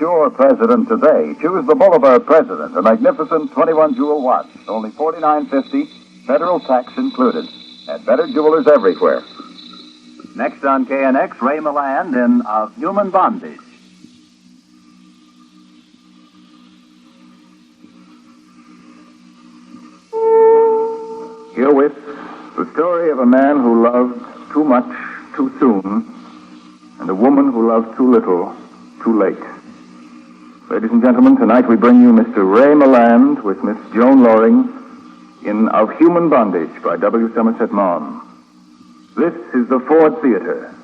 your president today. Choose the Boulevard President, a magnificent 21-jewel watch. Only $49.50, federal tax included. At better jewelers everywhere. Next on KNX, Ray Milland in Of Human Bondage. Herewith, the story of a man who loved too much too soon, and a woman who loved too little too late. Ladies and gentlemen, tonight we bring you Mr. Ray Milland with Miss Joan Loring in Of Human Bondage by W. Somerset Maugham. This is the Ford Theater.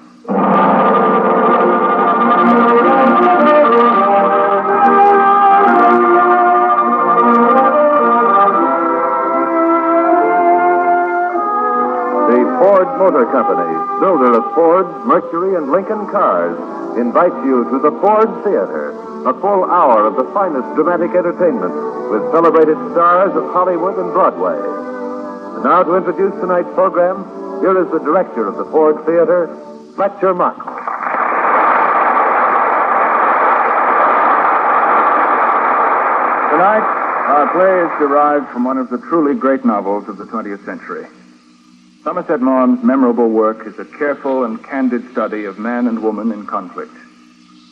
Ford Motor Company, builder of Ford, Mercury, and Lincoln cars, invites you to the Ford Theater, a full hour of the finest dramatic entertainment with celebrated stars of Hollywood and Broadway. And now to introduce tonight's program, here is the director of the Ford Theater, Fletcher Markle. Tonight, our play is derived from one of the truly great novels of the 20th century. Somerset Maugham's memorable work is a careful and candid study of man and woman in conflict,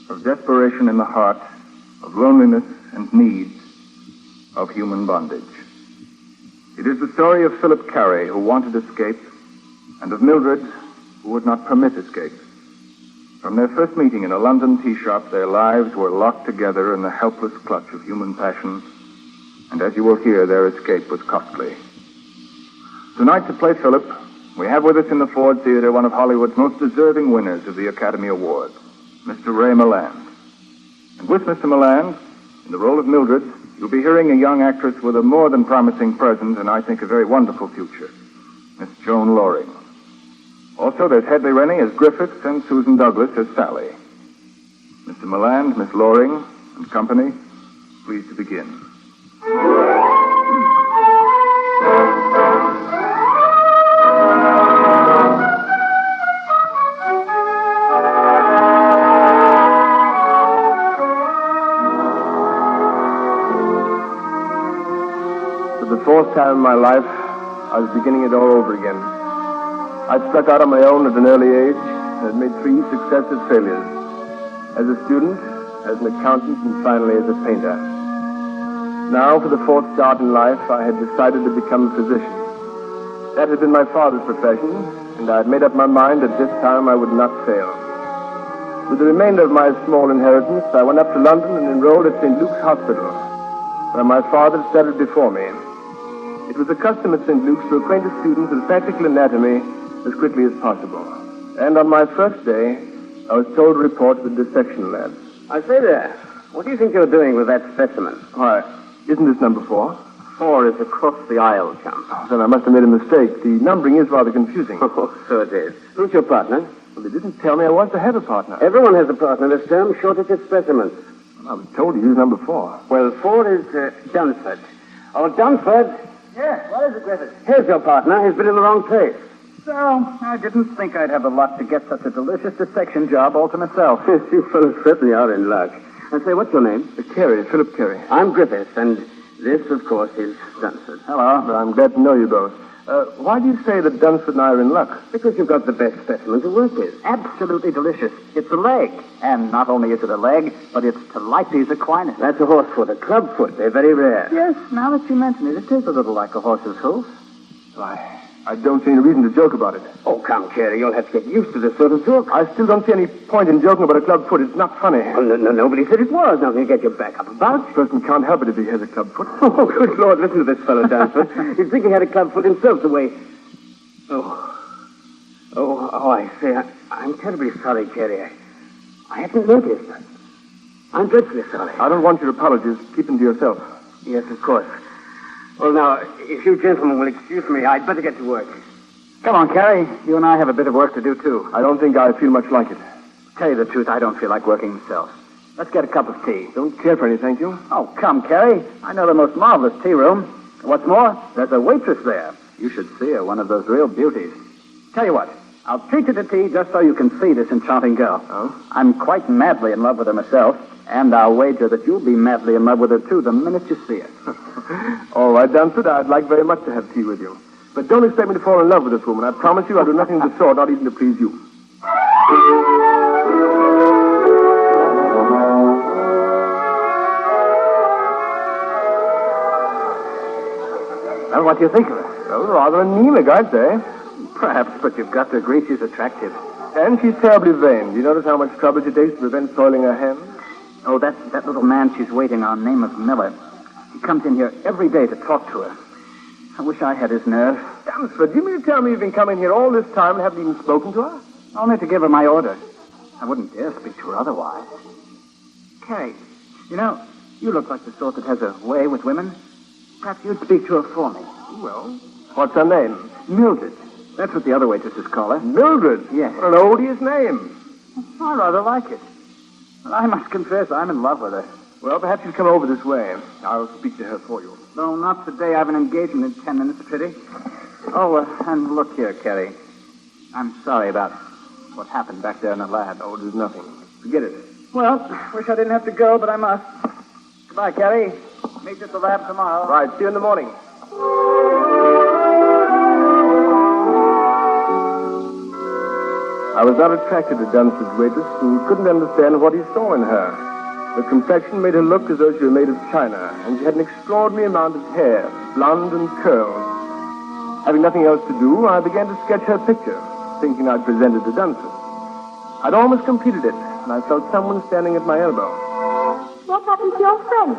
of desperation in the heart, of loneliness and need, of human bondage. It is the story of Philip Carey, who wanted escape, and of Mildred, who would not permit escape. From their first meeting in a London tea shop, their lives were locked together in the helpless clutch of human passion, and as you will hear, their escape was costly. Tonight, to play Philip, we have with us in the Ford Theater one of Hollywood's most deserving winners of the Academy Award, Mr. Ray Milland. And with Mr. Milland, in the role of Mildred, you'll be hearing a young actress with a more than promising present and I think a very wonderful future, Miss Joan Loring. Also, there's Hedley Rennie as Griffiths and Susan Douglas as Sally. Mr. Milland, Miss Loring, and company, please to begin. For the fourth time in my life, I was beginning it all over again. I'd struck out on my own at an early age and had made 3 successive failures. As a student, as an accountant, and finally as a painter. Now, for the 4th start in life, I had decided to become a physician. That had been my father's profession, and I had made up my mind that this time I would not fail. With the remainder of my small inheritance, I went up to London and enrolled at St. Luke's Hospital, where my father studied before me. It was the custom at St. Luke's to acquaint a student with practical anatomy as quickly as possible. And on my first day, I was told to report to the dissection lab. I say there, what do you think you're doing with that specimen? Why, isn't this number 4? 4 is across the aisle, chum. Oh, then I must have made a mistake. The numbering is rather confusing. Oh, so it is. Who's your partner? Well, they didn't tell me I was to have a partner. Everyone has a partner this term, shortage of specimens. Well, I was told to use number 4. Well, 4 is Dunsford. Oh, Dunsford. Yes, what is it, Griffith? Here's your partner. He's been in the wrong place. So, I didn't think I'd have the luck to get such a delicious dissection job all to myself. You fellows certainly are in luck. I say, what's your name? Carey, Philip Carey. I'm Griffith, and this, of course, is Dunsford. Hello. Well, I'm glad to know you both. Why do you say that Dunsford and I are in luck? Because you've got the best specimen to work with. Absolutely delicious. It's a leg. And not only is it a leg, but it's Tilipes equinus. That's a horsefoot, a clubfoot. They're very rare. Yes, now that you mention it, it is a little like a horse's hoof. I don't see any reason to joke about it. Oh, come, Carey, you'll have to get used to this sort of talk. I still don't see any point in joking about a club foot. It's not funny. Oh, no, nobody said it was. Nothing to get your back up about. A person can't help it if he has a club foot. Oh, good Lord, listen to this fellow, Dunsford. You'd think he had a club foot himself the way... Oh, I say, I'm terribly sorry, Carey. I hadn't noticed. I'm dreadfully sorry. I don't want your apologies. Keep them to yourself. Yes, of course. Well, now, if you gentlemen will excuse me, I'd better get to work. Come on, Carey. You and I have a bit of work to do, too. I don't think I feel much like it. Tell you the truth, I don't feel like working myself. Let's get a cup of tea. Don't care for any, thank you. Oh, come, Carey. I know the most marvelous tea room. What's more, there's a waitress there. You should see her, one of those real beauties. Tell you what, I'll treat you to tea just so you can see this enchanting girl. Oh? I'm quite madly in love with her myself, And I'll wager that you'll be madly in love with her, too, the minute you see her. All right, Dunsford, I'd like very much to have tea with you. But don't expect me to fall in love with this woman. I promise you I'll do nothing of the sort, not even to please you. Well, what do you think of her? Well, rather anemic, I'd say. Perhaps, but you've got to agree she's attractive. And she's terribly vain. Do you notice how much trouble she takes to prevent soiling her hands? Oh, that little man she's waiting on, name of Miller. He comes in here every day to talk to her. I wish I had his nerve. Dunsford, do you mean to tell me you've been coming here all this time and haven't even spoken to her? Only to give her my order. I wouldn't dare speak to her otherwise. Carrie, you know, you look like the sort that has a way with women. Perhaps you'd speak to her for me. Well, what's her name? Mildred. That's what the other waitresses call her. Mildred? Yes. What an odious name. I rather like it. Well, I must confess I'm in love with her. Well, perhaps you'd come over this way. I'll speak to her for you. No, not today. I have an engagement in 10 minutes, pretty. Oh, and look here, Carrie. I'm sorry about what happened back there in the lab. Oh, there's nothing. Forget it. Well, wish I didn't have to go, but I must. Goodbye, Carrie. Meet you at the lab tomorrow. Right, see you in the morning. I was not attracted to Dunsford's waitress and couldn't understand what he saw in her. Her complexion made her look as though she were made of china, and she had an extraordinary amount of hair, blonde and curled. Having nothing else to do, I began to sketch her picture, thinking I'd present it to Dunsford. I'd almost completed it, and I felt someone standing at my elbow. What happened to your friend?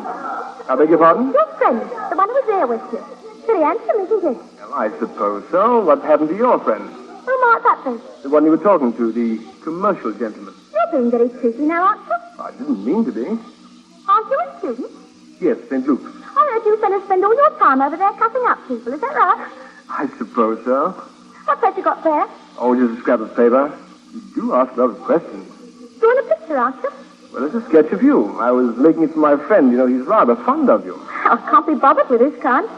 I beg your pardon? Your friend, the one who was there with you. Very handsome, isn't he? Well, I suppose so. What happened to your friend? Who might that be? The one you were talking to, the commercial gentleman. You're being very cheeky now, aren't you? I didn't mean to be. Aren't you a student? Yes, St. Luke's. I heard you fellas spend all your time over there cutting up people. Is that right? I suppose so. What's that you got there? Oh, just a scrap of paper. You do ask a lot of questions. Drawing a picture, aren't you? Well, it's a sketch of you. I was making it for my friend. You know, he's rather fond of you. I can't be bothered with this kind.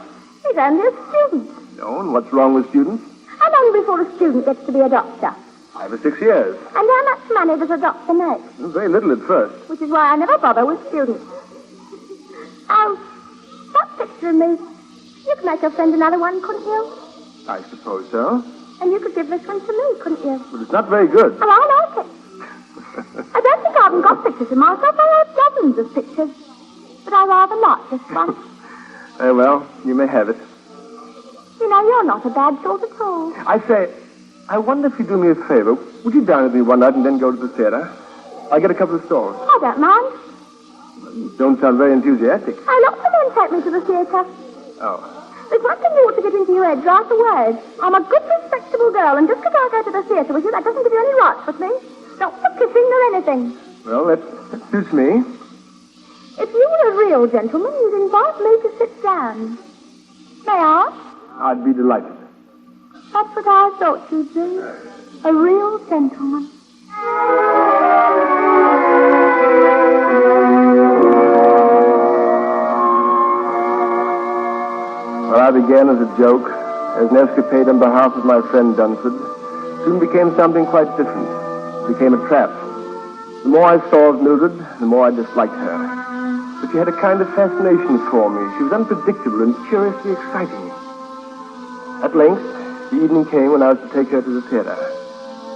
He's only a student. No, and what's wrong with students? How long before a student gets to be a doctor? 5 or 6 years. And how much money does a doctor make? Very little at first. Which is why I never bother with students. Oh, that picture of me. You could make your friend another one, couldn't you? I suppose so. And you could give this one to me, couldn't you? But it's not very good. Well, I like it. I don't think I haven't got pictures of myself. I have dozens of pictures. But I rather like this one. Well, you may have it. You know, you're not a bad sort at all. I say, I wonder if you'd do me a favor. Would you dine with me one night and then go to the theater? I'll get a couple of stalls. I don't mind. You don't sound very enthusiastic. Oh, lots of men take me to the theatre. Oh. There's one thing you ought to get into your head right away. I'm a good, respectable girl, and just because I go to the theatre with you, that doesn't give you any rights with me. Not for kissing nor anything. Well, that suits me. If you were a real gentleman, you'd invite me to sit down. May I? I'd be delighted. That's what I thought you'd be. A real gentleman. Well, I began as a joke, as an escapade on behalf of my friend Dunsford. Soon became something quite different. It became a trap. The more I saw of Mildred, the more I disliked her. But she had a kind of fascination for me. She was unpredictable and curiously exciting. At length, the evening came when I was to take her to the theater.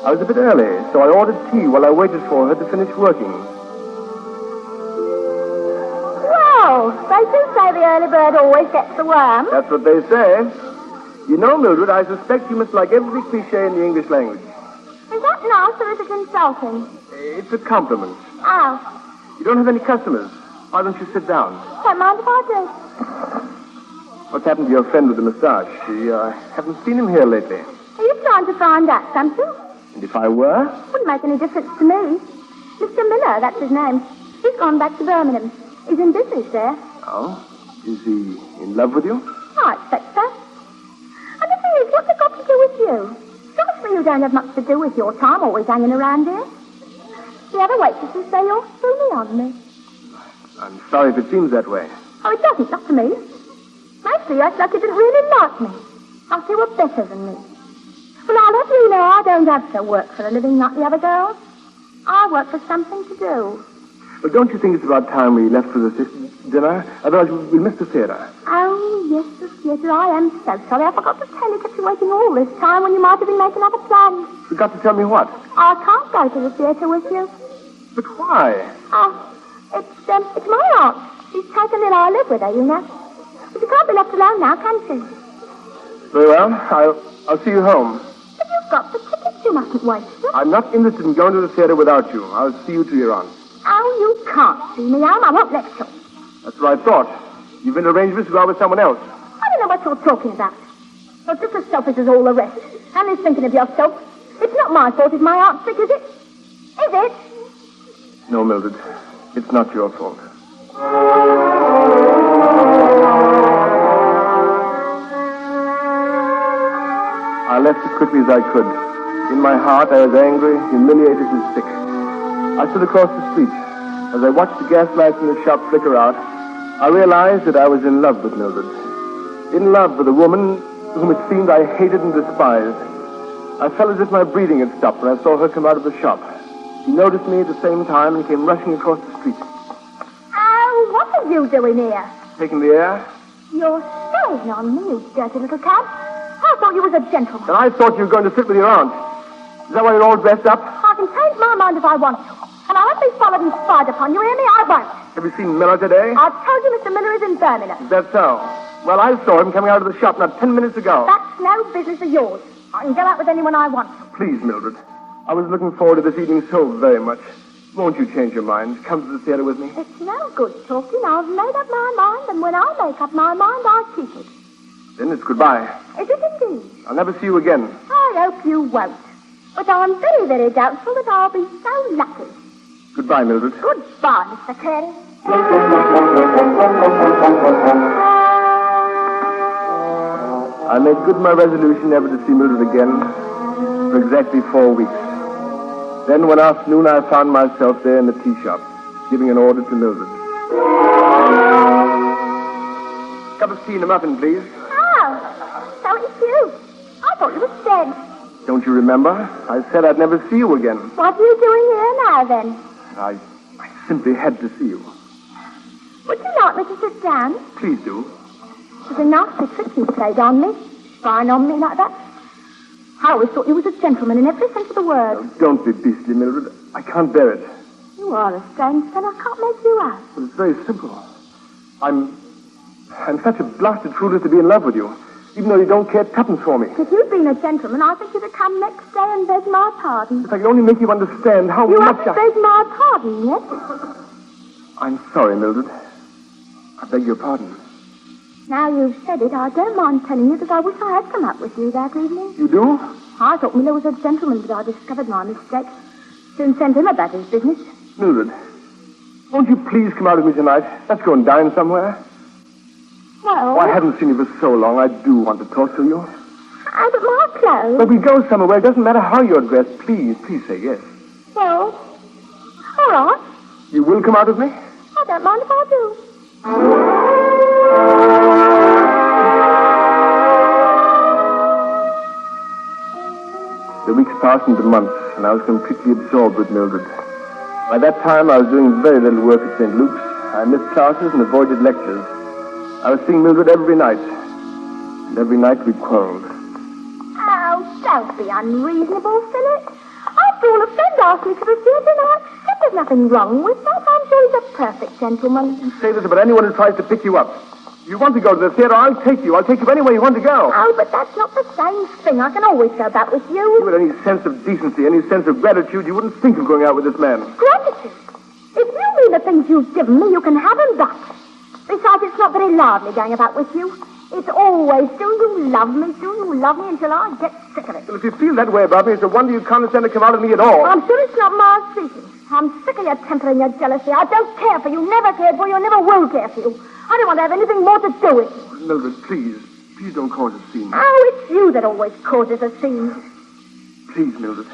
I was a bit early, so I ordered tea while I waited for her to finish working. Well, they do say the early bird always gets the worm. That's what they say. You know, Mildred, I suspect you must like every cliché in the English language. Is that nice or is it insulting? It's a compliment. Oh, You don't have any customers. Why don't you sit down? don't mind if I do. What's happened to your friend with the moustache? I haven't seen him here lately. Are you trying to find out something? And if I were? Wouldn't make any difference to me. Mr. Miller, that's his name. He's gone back to Birmingham. He's in business there. Oh? Is he in love with you? I expect so. And the thing is, what's it got to do with you? Strikes me you don't have much to do with your time always hanging around here. The other waitresses say you're spoony on me. I'm sorry if it seems that way. Oh, it doesn't, not to me. Mostly you act like you didn't really like me. Like you were better than me. Well, I'll let you know I don't have to work for a living like the other girls. I work for something to do. Well, don't you think it's about time we left for the dinner? Otherwise, we'll miss the theater. Oh, yes, the theatre. I am so sorry. I forgot to tell you, kept you waiting all this time when you might have been making other plans. Forgot to tell me what? I can't go to the theatre with you. But why? It's my aunt. She's taken it. I live with her, you know. But you can't be left alone now, can she? Very well. I'll see you home. But you've got the tickets. You mustn't waste them. I'm not interested in going to the theater without you. I'll see you to your aunt. Oh, you can't see me, Anne. I won't let you. That's what I thought. You've made arrangements to go out with someone else. I don't know what you're talking about. You're just as selfish as all the rest. And is thinking of yourself. It's not my fault if my aunt's sick, is it? Is it? No, Mildred. It's not your fault. I left as quickly as I could. In my heart, I was angry, humiliated, and sick. I stood across the street. As I watched the gas lights in the shop flicker out, I realized that I was in love with Mildred. In love with a woman whom it seemed I hated and despised. I felt as if my breathing had stopped when I saw her come out of the shop. She noticed me at the same time and came rushing across the street. Oh, what are you doing here? Taking the air? You're staying on me, you dirty little cab. I thought you was a gentleman. And I thought you were going to sit with your aunt. Is that why you're all dressed up? I can change my mind if I want to. And I won't be followed and spied upon. You hear me? I won't. Have you seen Miller today? I've told you Mr. Miller is in Birmingham. Is that so? Well, I saw him coming out of the shop not 10 minutes ago. That's no business of yours. I can go out with anyone I want to. Please, Mildred. I was looking forward to this evening so very much. Won't you change your mind? Come to the theater with me. It's no good talking. I've made up my mind, and when I make up my mind, I keep it. Then it's goodbye. Is it indeed? I'll never see you again. I hope you won't. But I'm very, very doubtful that I'll be so lucky. Goodbye, Mildred. Goodbye, Mr. Carey. I made good my resolution never to see Mildred again for exactly 4 weeks. Then one afternoon I found myself there in the tea shop, giving an order to Mildred. Cup of tea and a muffin, please. Oh, so it's you. I thought you were dead. Don't you remember? I said I'd never see you again. What are you doing here now, then? I simply had to see you. Would you like me to sit down? Please do. It was a nasty trick you played on me, spying on me like that. I always thought you was a gentleman in every sense of the word. Oh, don't be beastly, Mildred. I can't bear it. You are a strange fellow. I can't make you out. But it's very simple. I'm such a blasted fool as to be in love with you, even though you don't care tuppence for me. If you'd been a gentleman, I think you'd have come next day and begged my pardon. If I could only make you understand how You much haven't begged my pardon yet. I'm sorry, Mildred. I beg your pardon. Now you've said it, I don't mind telling you that I wish I had come up with you that evening. You do? I thought Miller was a gentleman, but I discovered my mistake. Soon sent him about his business. Mildred, won't you please come out with me tonight? Let's go and dine somewhere. Well... Oh, I haven't seen you for so long. I do want to talk to you. Oh, but my clothes... But we go somewhere where it doesn't matter how you're dressed. Please say yes. Well, all right. You will come out with me? I don't mind if I do. The weeks passed into months, and I was completely absorbed with Mildred. By that time, I was doing very little work at St. Luke's. I missed classes and avoided lectures. I was seeing Mildred every night. And every night we quarreled. Oh, don't be unreasonable, Philip. After all, a friend asked me to the theatre, and I accept there's nothing wrong with that. I'm sure he's a perfect gentleman. You say this about anyone who tries to pick you up. If you want to go to the theatre, I'll take you. I'll take you anywhere you want to go. Oh, but that's not the same thing. I can always go back with you. If you had any sense of decency, any sense of gratitude, you wouldn't think of going out with this man. Gratitude? If you mean the things you've given me, you can have them back. Besides, it's not very lively going about with you. It's always, do you love me? Do you love me until I get sick of it? Well, if you feel that way about me, it's a wonder you condescend to come out of me at all. I'm sure it's not my speaking. I'm sick of your temper and your jealousy. I don't care for you, never cared for you, never will care for you. I don't want to have anything more to do with you. Mildred, please don't cause a scene. Oh, it's you that always causes a scene. Please, Mildred,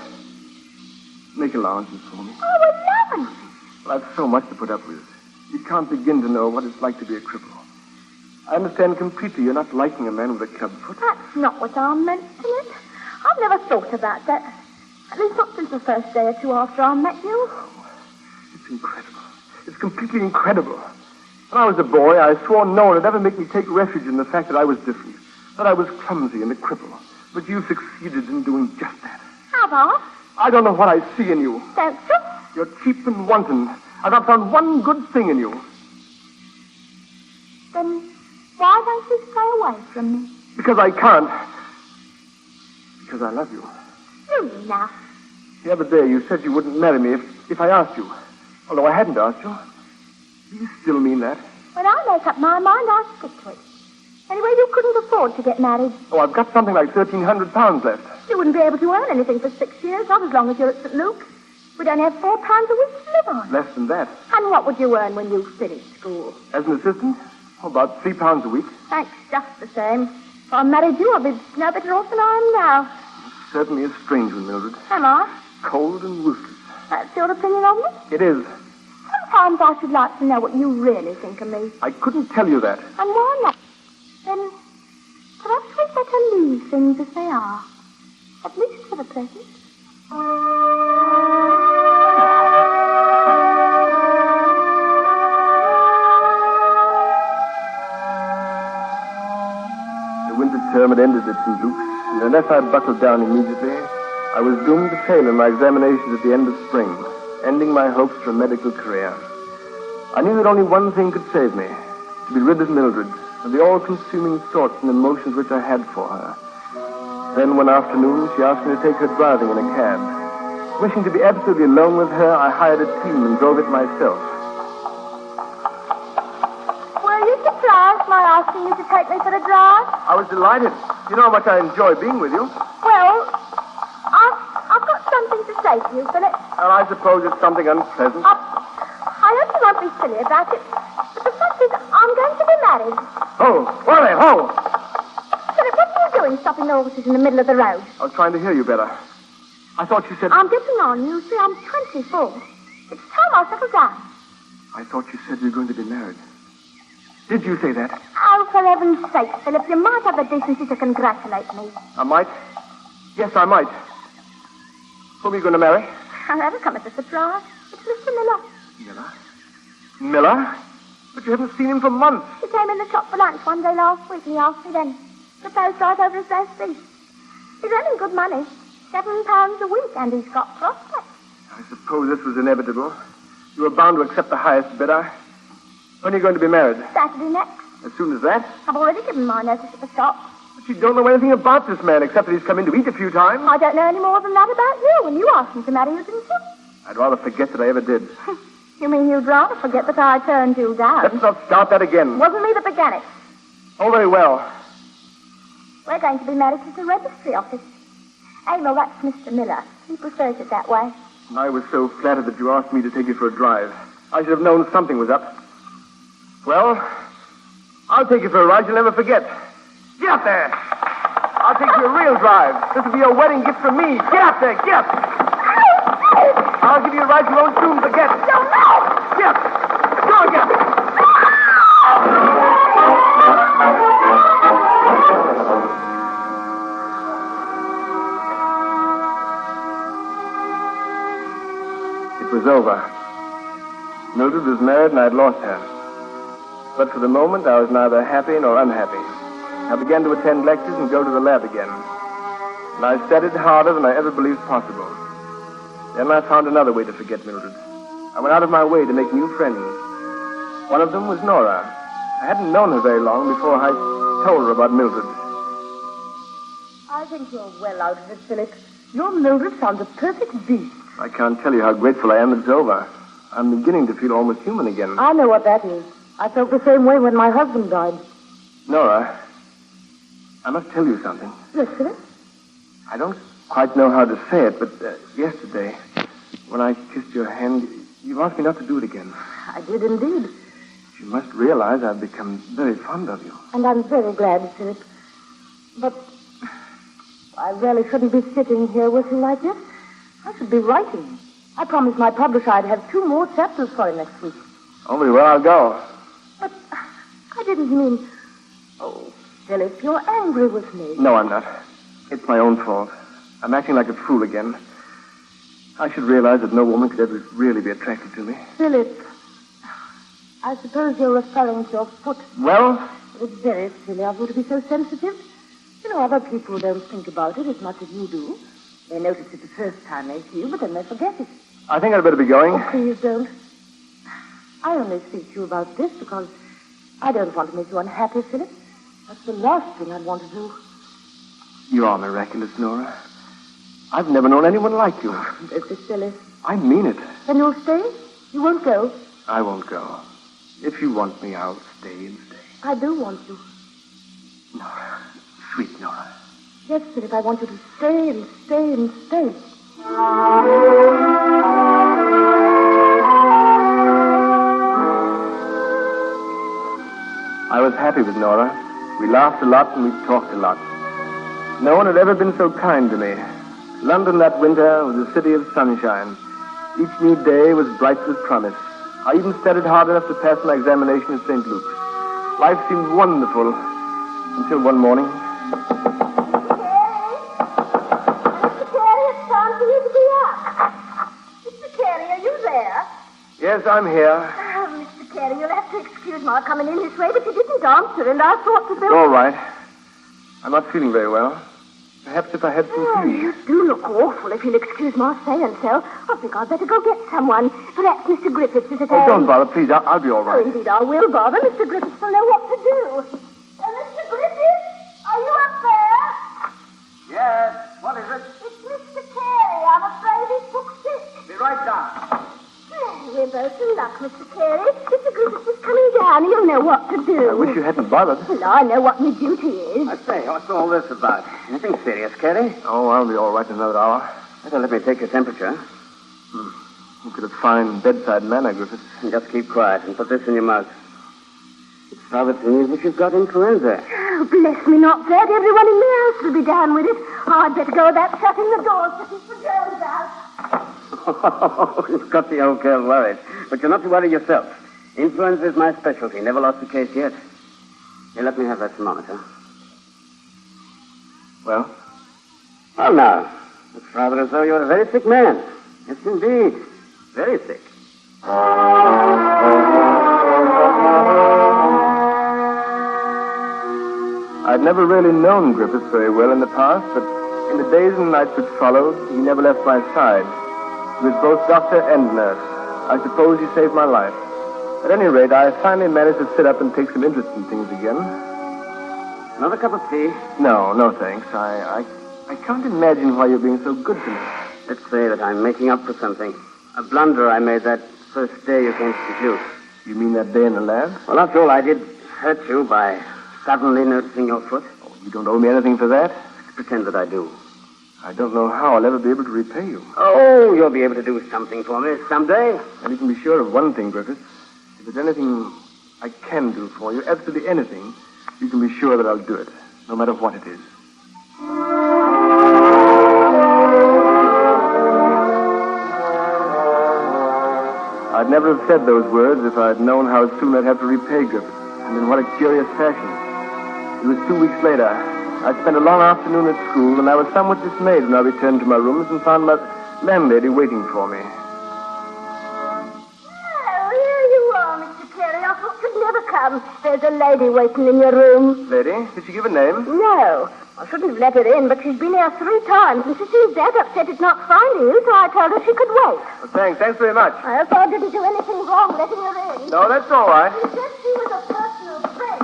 make allowances for me. Oh, allowance. Well, I've so much to put up with. You can't begin to know what it's like to be a cripple. I understand completely you're not liking a man with a club foot. That's not what I meant, Philip. I've never thought about that. At least not since the first day or two after I met you. It's incredible. It's completely incredible. When I was a boy, I swore no one would ever make me take refuge in the fact that I was different, that I was clumsy and a cripple. But you succeeded in doing just that. Have I? I don't know what I see in you. Don't you? You're cheap and wanton. I've not found one good thing in you. Then why don't you stay away from me? Because I can't. Because I love you. Really now? The other day you said you wouldn't marry me if I asked you. Although I hadn't asked you. Do you still mean that? When I make up my mind, I stick to it. Anyway, you couldn't afford to get married. Oh, I've got something like £1,300 left. You wouldn't be able to earn anything for 6 years, not as long as you're at St. Luke's. We'd only have £4 a week to live on. Less than that. And what would you earn when you finished school? As an assistant? Oh, about £3 a week. Thanks, just the same. If I married you, I'd be no better off than I am now. Certainly a strange one, Mildred. Am I? Cold and ruthless. That's your opinion of me? It is. Sometimes I should like to know what you really think of me. I couldn't tell you that. And why not? Then perhaps we'd better leave things as they are. At least for the present. The winter term had ended at St. Luke's, and unless I buckled down immediately, I was doomed to fail in my examinations at the end of spring, ending my hopes for a medical career. I knew that only one thing could save me, to be rid of Mildred, of the all-consuming thoughts and emotions which I had for her. Then one afternoon, she asked me to take her driving in a cab. Wishing to be absolutely alone with her, I hired a team and drove it myself. Were you surprised by asking you to take me for a drive? I was delighted. You know how much I enjoy being with you. Well, I've got something to say to you, Philip. And I suppose it's something unpleasant. I hope you won't be silly about it, but the fact is, I'm going to be married. Oh, Wally, ho! Philip, what are you doing stopping the horses in the middle of the road? I was trying to hear you better. I thought you said... I'm getting on. You see, I'm 24. It's time I settled down. I thought you said you were going to be married. Did you say that? Oh, for heaven's sake, Philip, you might have the decency to congratulate me. I might? Yes, I might. Whom are you going to marry? I'll never come as a surprise. It's Mr. Miller. Miller? Miller? But you haven't seen him for months. He came in the shop for lunch one day last week and he asked me then. Proposed right over his first feast. He's earning good money. £7 a week, and he's got prospects. I suppose this was inevitable. You were bound to accept the highest bidder. When are you going to be married? Saturday next. As soon as that? I've already given my notice at the shop. But you don't know anything about this man, except that he's come in to eat a few times. I don't know any more than that about you, and you asked me to marry you, didn't you? I'd rather forget that I ever did. You mean you'd rather forget that I turned you down? Let's not start that again. Wasn't me that began it. Oh, very well. We're going to be married at the registry office. Emil, that's Mr. Miller. He prefers it that way. I was so flattered that you asked me to take you for a drive. I should have known something was up. Well, I'll take you for a ride you'll never forget. Get up there. I'll take you a real drive. This will be your wedding gift from me. Get up there. Get up. I'll give you a ride you won't soon forget. No, no! Get up. Go on, get up. It was over. Mildred was married and I'd lost her. But for the moment, I was neither happy nor unhappy. I began to attend lectures and go to the lab again. And I studied harder than I ever believed possible. Then I found another way to forget Mildred. I went out of my way to make new friends. One of them was Nora. I hadn't known her very long before I told her about Mildred. I think you're well out of it, Philip. Your Mildred sounds a perfect beast. I can't tell you how grateful I am that it's over. I'm beginning to feel almost human again. I know what that is. I felt the same way when my husband died. Nora, I must tell you something. Yes, Philip? I don't quite know how to say it, but yesterday, when I kissed your hand, you asked me not to do it again. I did indeed. You must realize I've become very fond of you. And I'm very glad, Philip. But I really shouldn't be sitting here with you like this. I should be writing. I promised my publisher I'd have 2 more chapters for him next week. Oh, very well, I'll go. But I didn't mean... Oh, Philip, you're angry with me. No, I'm not. It's my own fault. I'm acting like a fool again. I should realize that no woman could ever really be attracted to me. Philip, I suppose you're referring to your foot. Well, It's very silly of you to be so sensitive. You know, other people don't think about it as much as you do. They notice it the first time they see you, but then they forget it. I think I'd better be going. Oh, please don't. I only speak to you about this because I don't want to make you unhappy, Philip. That's the last thing I'd want to do. You are miraculous, Nora. I've never known anyone like you. Don't be silly. I mean it. Then you'll stay? You won't go? I won't go. If you want me, I'll stay and stay. I do want you. Nora. Sweet Nora. Yes, Philip, I want you to stay and stay and stay. I was happy with Nora. We laughed a lot and we talked a lot. No one had ever been so kind to me. London that winter was a city of sunshine. Each new day was bright as promise. I even studied hard enough to pass my examination at St. Luke's. Life seemed wonderful until one morning. Mr. Carey, it's time for you to be up. Mr. Carey, are you there? Yes, I'm here. Oh, Mr. Carey, you'll have to excuse my coming in this way, but you didn't answer, and I thought to All right. I'm not feeling very well. Perhaps if I had some tea. You do look awful, if you'll excuse my saying so. I think I'd better go get someone. Perhaps Mr. Griffiths is at home. Oh, don't bother, please. I'll be all Oh, right. indeed, I will bother. Mr. Griffiths will know what to do. Mr. Griffiths, are you up there? Yes, what is it? It's Mr. Carey. I'm afraid he's took sick. Be right down. We're both in luck, Mr. Carey. Mr. Griffiths is coming down. He'll know what to do. I wish you hadn't bothered. Well, I know what my duty is. I say, what's all this about? Anything serious, Carey? Oh, I'll be all right in another hour. Better let me take your temperature. You could have fine bedside manner, Griffiths. And just keep quiet and put this in your mouth. It's rather seems as if you've got influenza. Oh, bless me not that. Everyone in the house will be down with it. Oh, I'd better go about shutting the doors to keep the germs out. Oh, you've got the old girl worried. But you're not to worry yourself. Influenza is my specialty. Never lost a case yet. Here, let me have that thermometer. Well? Well, now, it's rather as though you're a very sick man. Yes, indeed. Very sick. I'd never really known Griffiths very well in the past, but in the days and nights which followed, he never left my side. He was both doctor and nurse. I suppose he saved my life. At any rate, I finally managed to sit up and take some interest in things again. Another cup of tea? No, thanks. I can't imagine why you're being so good to me. Let's say that I'm making up for something. A blunder I made that first day you came to the juice. You mean that day in the lab? Well, after all, I did hurt you by suddenly noticing your foot. Oh, you don't owe me anything for that? Let's pretend that I do. I don't know how I'll ever be able to repay you. Oh, you'll be able to do something for me someday. And you can be sure of one thing, Griffiths. If there's anything I can do for you, absolutely anything, you can be sure that I'll do it, no matter what it is. I'd never have said those words if I'd known how soon I'd have to repay Griffiths, and in what a curious fashion. It was 2 weeks later. I'd spent a long afternoon at school, and I was somewhat dismayed when I returned to my rooms and found my landlady waiting for me. Oh, here you are, Mr. Carey. I thought you'd never come. There's a lady waiting in your room. Lady, did she give a name? No. I shouldn't have let her in, but she's been here 3 times, and she seems that upset at not finding you, so I told her she could wait. Well, thanks very much. I hope I didn't do anything wrong letting her in. No, that's all right. She said she was a personal friend.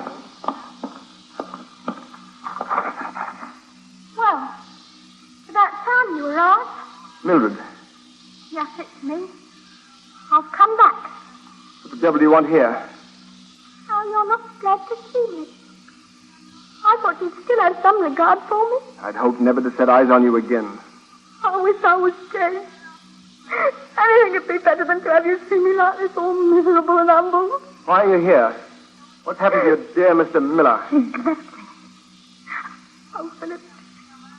Well, about time you arrived. Mildred, Yes, it's me. I've come back. what the devil do you want here? Oh, you're not glad to see me. I thought you'd still have some regard for me. I'd hoped never to set eyes on you again. I wish I was dead. Anything would be better than to have you see me like this, all miserable and humble. Why are you here? What's happened to your dear Mr. Miller? He's left me. Oh, Philip,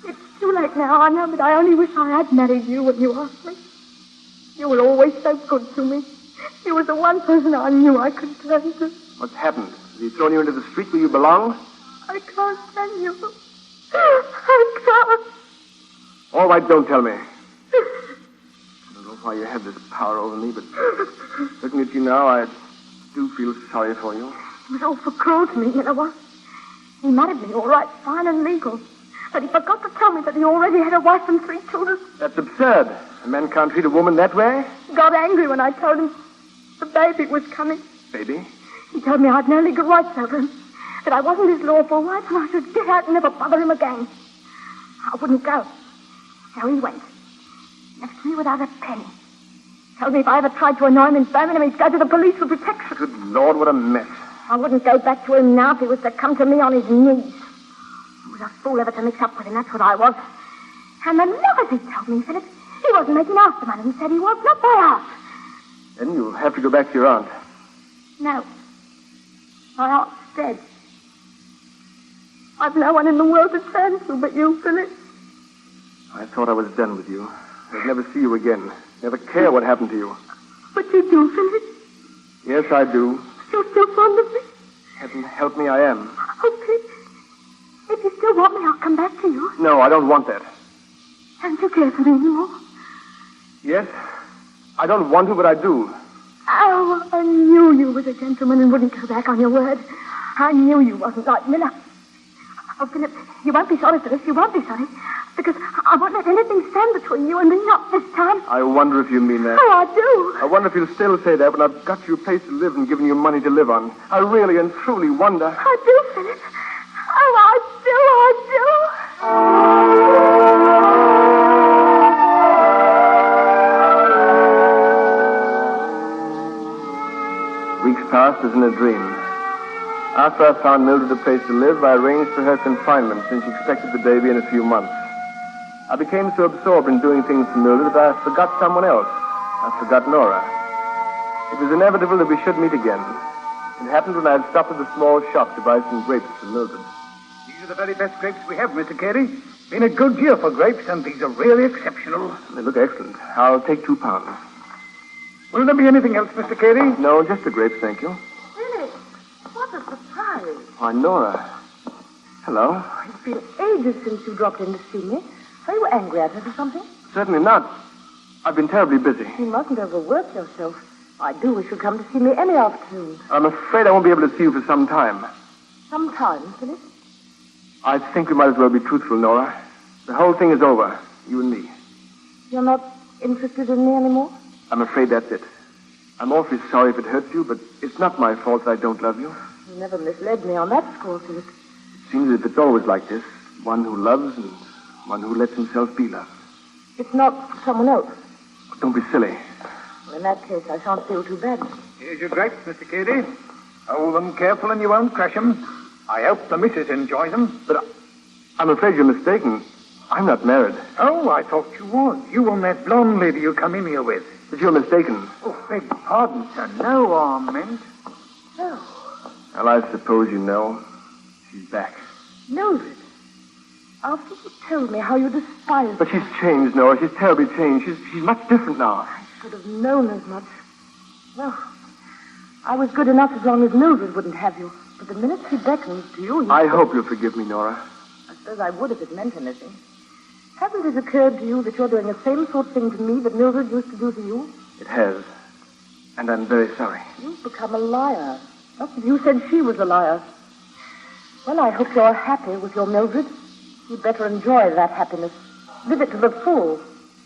it's too late now, I know, but I only wish I had married you when you asked me. You were always so good to me. You were the one person I knew I could turn to. What's happened? Has he thrown you into the street where you belong? I can't tell you. I can't. All right, don't tell me. I don't know why you have this power over me, but looking at you now, I do feel sorry for you. It was awful cruel to me, you know what? He married me all right, fine and legal. But he forgot to tell me that he already had a wife and 3 children. That's absurd. A man can't treat a woman that way. He got angry when I told him the baby was coming. Baby? He told me I'd no legal rights over him, that I wasn't his lawful wife, and I should get out and never bother him again. I wouldn't go. So he went. Left me without a penny. Told me if I ever tried to annoy him in Birmingham, he'd go to the police for protection. Good Lord, what a mess. I wouldn't go back to him now if he was to come to me on his knees. I was a fool ever to mix up with him, that's what I was. And the lies he told me, Philip. He wasn't making after money. He said he was, not by half. Then you'll have to go back to your aunt. No. My aunt's dead. I've no one in the world to turn to but you, Philip. I thought I was done with you. I'd never see you again. Never care what happened to you. But you do, Philip. Yes, I do. You're still fond of me. Heaven help me, I am. Oh, Philip. If you still want me, I'll come back to you. No, I don't want that. Don't you care for me anymore? Yes, I don't want to, but I do. Oh, I knew you was a gentleman and wouldn't go back on your word. I knew you wasn't like Miller. Oh, Philip, you won't be sorry for this. You won't be sorry. Because I won't let anything stand between you and me, not this time. I wonder if you mean that. Oh, I do. I wonder if you'll still say that when I've got you a place to live and given you money to live on. I really and truly wonder. I do, Philip. Oh, I do. Weeks passed as in a dream. After I found Mildred a place to live, I arranged for her confinement since she expected the baby in a few months. I became so absorbed in doing things for Mildred that I forgot someone else. I forgot Nora. It was inevitable that we should meet again. It happened when I had stopped at the small shop to buy some grapes for Mildred. These are the very best grapes we have, Mr. Carey. Been a good year for grapes, and these are really exceptional. They look excellent. I'll take 2 pounds. Will there be anything else, Mr. Carey? No, just the grapes, thank you. Philip, what a surprise. Why, Nora. Hello. It's been ages since you dropped in to see me. Are you angry at us or something? Certainly not. I've been terribly busy. You mustn't overwork yourself. I do wish you'd come to see me any afternoon. I'm afraid I won't be able to see you for some time. Some time, Philip. I think we might as well be truthful, Nora. The whole thing is over, you and me. You're not interested in me anymore? I'm afraid that's it. I'm awfully sorry if it hurts you, but it's not my fault that I don't love you. You never misled me on that score, Philip. It seems as if it's always like this. One who loves and one who lets himself be loved. It's not someone else. Don't be silly. Well, in that case, I shan't feel too bad. Here's your grapes, Mr. Carey. Hold them careful and you won't crash them. I hope the missus enjoy them. But I'm afraid you're mistaken. I'm not married. Oh, I thought you was. You and that blonde lady you come in here with. But you're mistaken. Oh, beg pardon, sir. No harm meant. Oh, Well, I suppose you know. She's back. Mildred. After you told me how you despised But she's changed, Nora. She's terribly changed. She's much different now. I should have known as much. Well, I was good enough as long as Mildred wouldn't have you. But the minute she beckons to you... I hope you'll forgive me, Nora. I suppose I would if it meant anything. Hasn't it occurred to you that you're doing the same sort of thing to me that Mildred used to do to you? It has. And I'm very sorry. You've become a liar. Just as you said she was a liar. Well, I hope you're happy with your Mildred. You'd better enjoy that happiness. Live it to the full.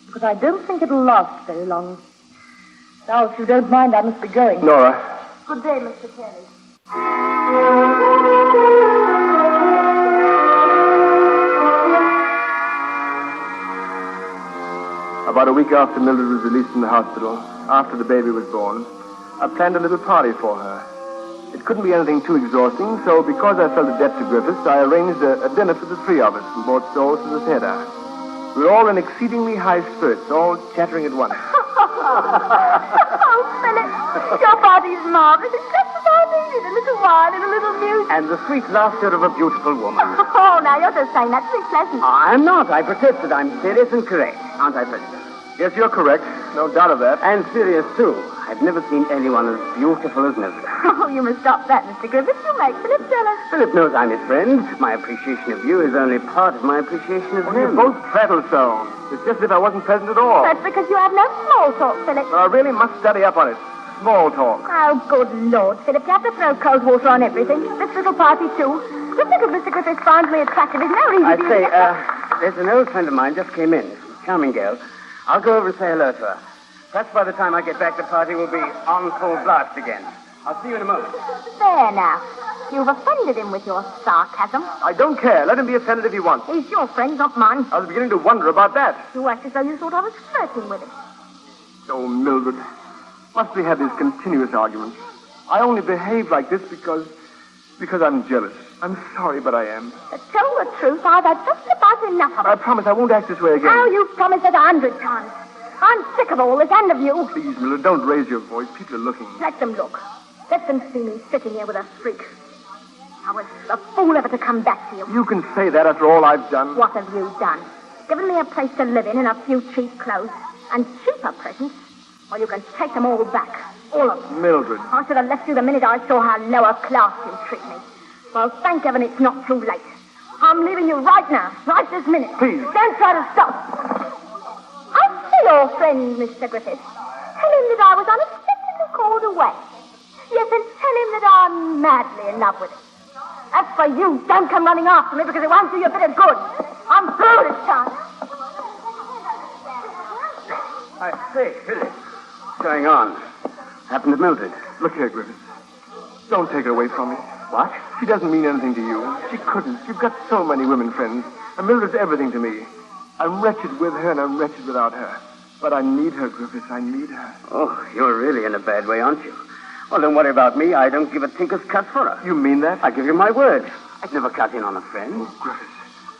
Because I don't think it'll last very long. Now, if you don't mind, I must be going. Nora. Good day, Mr. Carey. About a week after Mildred was released from the hospital, after the baby was born, I planned a little party for her. It couldn't be anything too exhausting, so because I felt a debt to Griffiths, I arranged a dinner for the 3 of us and bought stalls to the theater. We were all in exceedingly high spirits, all chattering at once. Oh, Philip, your body's marvelous. It's just as I needed. A little wine and a little music. And the sweet laughter of a beautiful woman. Oh, now you're just saying that to be pleasant. I'm not. I protest that I'm serious and correct. Aren't I, President? Yes, you're correct. No doubt of that. And serious, too. I've never seen anyone as beautiful as Mildred. Oh, you must stop that, Mr. Griffiths. You make Philip jealous. Philip knows I'm his friend. My appreciation of you is only part of my appreciation of You him. both prattle so. It's just as if I wasn't present at all. That's because you have no small talk, Philip. But I really must study up on it. small talk. Oh, good Lord, Philip, you have to throw cold water on everything. This little party, too. To think of Mr. Griffiths finds me attractive is no reason I to... say, there's an old friend of mine just came in. Charming girl. I'll go over and say hello to her. Perhaps by the time I get back, the party will be on full blast again. I'll see you in a moment. There now. You've offended him with your sarcasm. I don't care. Let him be offended if he wants. He's your friend, not mine. I was beginning to wonder about that. You act as though you thought I was flirting with him. Oh, Mildred. Must we have these continuous arguments? I only behave like this because I'm jealous. I'm sorry, but I am. To tell the truth, I've had just about enough of it. I promise I won't act this way again. Now, you've promised it 100 times. I'm sick of all this and of you. Please, Mildred, don't raise your voice. People are looking. Let them look. Let them see me sitting here with a freak. I was a fool ever to come back to you. You can say that after all I've done. What have you done? Given me a place to live in and a few cheap clothes. And cheaper presents. Well, you can take them all back. All of them. Mildred. I should have left you the minute I saw how lower class you treat me. Well, thank heaven it's not too late. I'm leaving you right now. Right this minute. Please. Don't try to stop. I'll see your friend, Mr. Griffiths. Tell him that I was unexpectedly called away. Yes, and tell him that I'm madly in love with him. As for you, don't come running after me because it won't do you a bit of good. I'm through this time. I say, Philip, what's going on? Happened to Mildred. Look here, Griffiths. Don't take her away from me. What? She doesn't mean anything to you. She couldn't. You've got so many women friends. And Mildred's everything to me. I'm wretched with her and I'm wretched without her. But I need her, Griffiths. I need her. Oh, you're really in a bad way, aren't you? Well, don't worry about me. I don't give a tinker's cut for her. You mean that? I give you my word. I'd never cut in on a friend. Oh, Griffiths.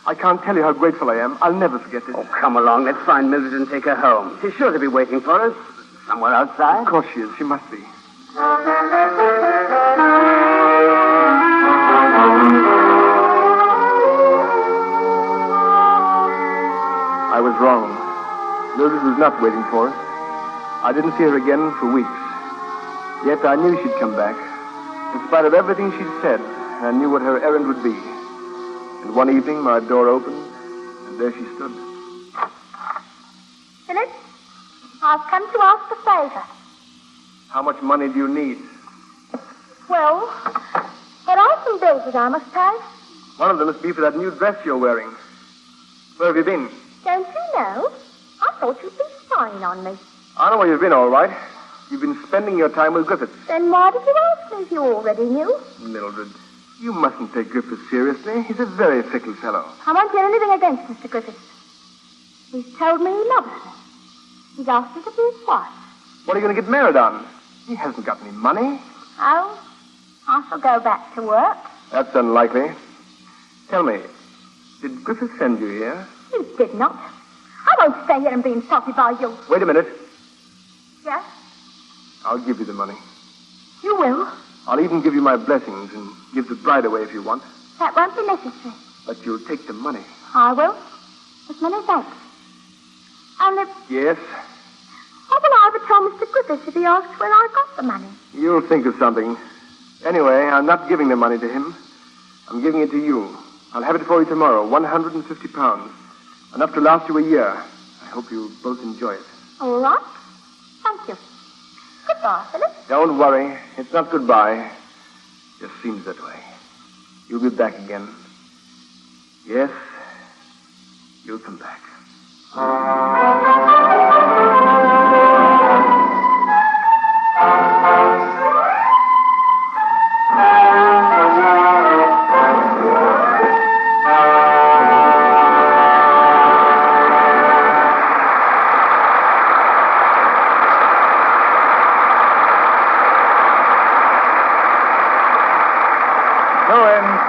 I can't tell you how grateful I am. I'll never forget this. Oh, come along. Let's find Mildred and take her home. She's sure to be waiting for us. Somewhere outside. Of course she is. She must be. I was wrong. Mildred was not waiting for us. I didn't see her again for weeks. Yet I knew she'd come back. In spite of everything she'd said, I knew what her errand would be. And one evening, my door opened, and there she stood. Philip, I've come to ask a favor. How much money do you need? Well, there are some bills that I must pay. One of them must be for that new dress you're wearing. Where have you been? Don't you know? I thought you'd be spying on me. I know where you've been, all right. You've been spending your time with Griffiths. Then why did you ask me if you already knew? Mildred, you mustn't take Griffiths seriously. He's a very fickle fellow. I won't hear anything against Mr. Griffiths. He's told me he loves me. He's asked me to be his wife. What are you going to get married on? He hasn't got any money. Oh, I shall go back to work. That's unlikely. Tell me, did Griffiths send you here? You did not. I won't stay here and be insulted by you. Wait a minute. Yes? I'll give you the money. You will? I'll even give you my blessings and give the bride away if you want. That won't be necessary. But you'll take the money. I will. With many thanks. And Yes? what will I ever tell Mr. Griffiths if he asks where I got the money? You'll think of something. Anyway, I'm not giving the money to him. I'm giving it to you. I'll have it for you tomorrow, 150 pounds. Enough to last you a year. I hope you both enjoy it. All right. Thank you. Goodbye, Philip. Don't worry. It's not goodbye. Just seems that way. You'll be back again. Yes, you'll come back.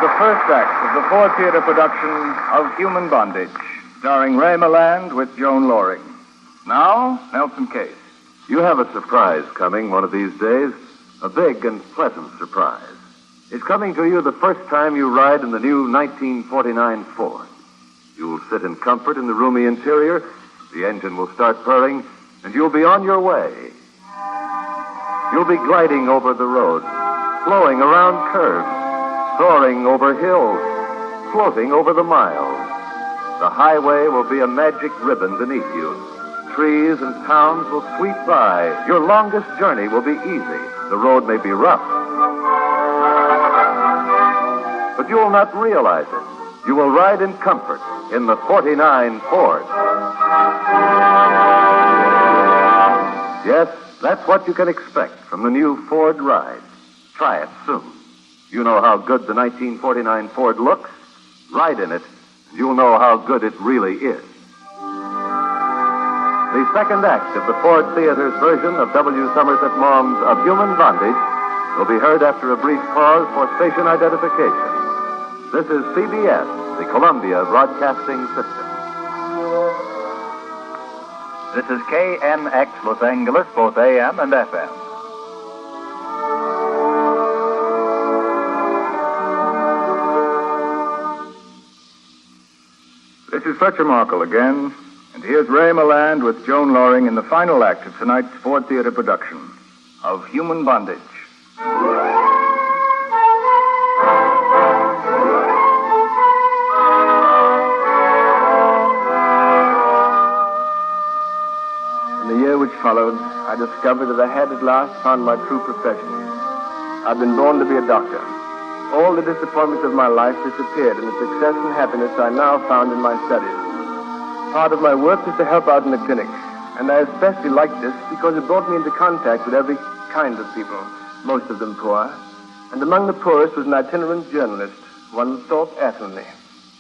The first act of the Ford Theater production of Human Bondage, starring Ray Milland with Joan Loring. Now, Nelson Case. You have a surprise coming one of these days, a big and pleasant surprise. It's coming to you the first time you ride in the new 1949 Ford. You'll sit in comfort in the roomy interior, the engine will start purring, and you'll be on your way. You'll be gliding over the road, flowing around curves, soaring over hills, floating over the miles. The highway will be a magic ribbon beneath you, trees and towns will sweep by. Your longest journey will be easy. The road may be rough. But you will not realize it. You will ride in comfort in the 49 Ford. Yes, that's what you can expect from the new Ford Ride. Try it soon. You know how good the 1949 Ford looks? Ride in it, and you'll know how good it really is. The second act of the Ford Theater's version of W. Somerset Maugham's Of Human Bondage will be heard after a brief pause for station identification. This is CBS, the Columbia Broadcasting System. This is KNX Los Angeles, both AM and FM. This is Fletcher Markle again, and here's Ray Milland with Joan Loring in the final act of tonight's Ford Theater production of Human Bondage. In the year which followed, I discovered that I had at last found my true profession. I'd been born to be a doctor. All the disappointments of my life disappeared, and the success and happiness I now found in my studies. Part of my work was to help out in the clinic, and I especially liked this because it brought me into contact with every kind of people, most of them poor. And among the poorest was an itinerant journalist, one Thorpe Athelney.